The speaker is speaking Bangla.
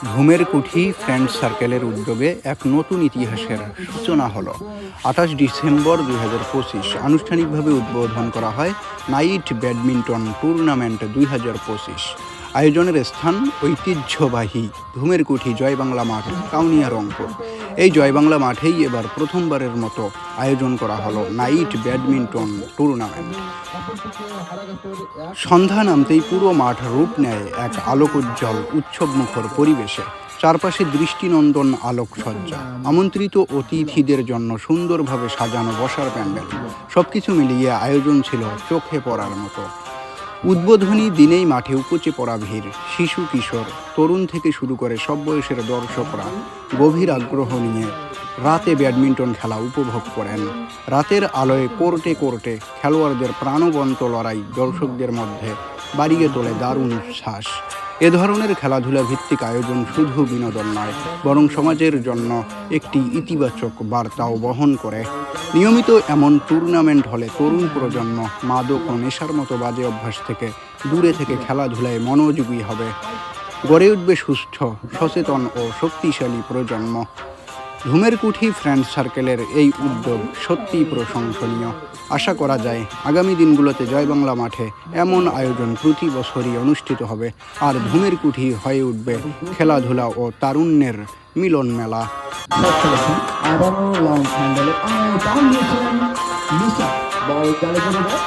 ঘুমের কুঠি ফ্রেন্ড সার্কেলের উদ্যোগে এক নতুন ইতিহাসের সূচনা হলো। ২৮ ডিসেম্বর ২০২৫ আনুষ্ঠানিকভাবে উদ্বোধন করা হয় নাইট ব্যাডমিন্টন টুর্নামেন্ট ২০২৫। আয়োজনের স্থান ঐতিহ্যবাহী ঘুমের কুঠি জয়বাংলা মাঠ, কাউনিয়া, রংপুর। এই জয়বাংলা মাঠেই এবার প্রথমবারের মতো আয়োজন করা হলো নাইট ব্যাডমিন্টন টুর্নামেন্ট। সন্ধ্যা নামতেই পুরো মাঠ রূপ নেয় এক আলোকোজ্জ্বল উৎসবমুখর পরিবেশে। চারপাশে দৃষ্টিনন্দন আলোকসজ্জা, আমন্ত্রিত অতিথিদের জন্য সুন্দরভাবে সাজানো বসার প্যান্ডেল, সবকিছু মিলিয়ে আয়োজন ছিল চোখে পড়ার মতো। উদ্বোধনী দিনেই মাঠে উপচে পড়া ভিড়, শিশু কিশোর তরুণ থেকে শুরু করে সব বয়সের দর্শকরা গভীর আগ্রহ নিয়ে রাতে ব্যাডমিন্টন খেলা উপভোগ করেন। রাতের আলোয় কোর্টে কোর্টে খেলোয়াড়দের প্রাণবন্ত লড়াই দর্শকদের মধ্যে বাড়িয়ে তোলে দারুণ উচ্ছ্বাস। এ ধরনের খেলাধুলা ভিত্তিক আয়োজন শুধু বিনোদন নয়, বরং সমাজের জন্য একটি ইতিবাচক বার্তাও বহন করে। নিয়মিত এমন টুর্নামেন্ট হলে তরুণ প্রজন্ম মাদক ও নেশার মতো বাজে অভ্যাস থেকে দূরে থেকে খেলাধুলায় মনোযোগী হবে। গড়ে উঠবে সুস্থ, সচেতন ও শক্তিশালী প্রজন্ম। ঘুমের কুঠি ফ্রেন্ড সার্কেলের এই উদ্যোগ সত্যিই প্রশংসনীয়। আশা করা যায় আগামী দিনগুলোতে জয়বাংলা মাঠে এমন আয়োজন প্রতি বছরই অনুষ্ঠিত হবে, আর ঘুমের কুঠি হয়ে উঠবে খেলাধুলা ও তারুণ্যের মিলন মেলা। আবারও লং হ্যান্ডেলে ডাউন দিয়েছিলেন নিশা, বল চালে চলে যায়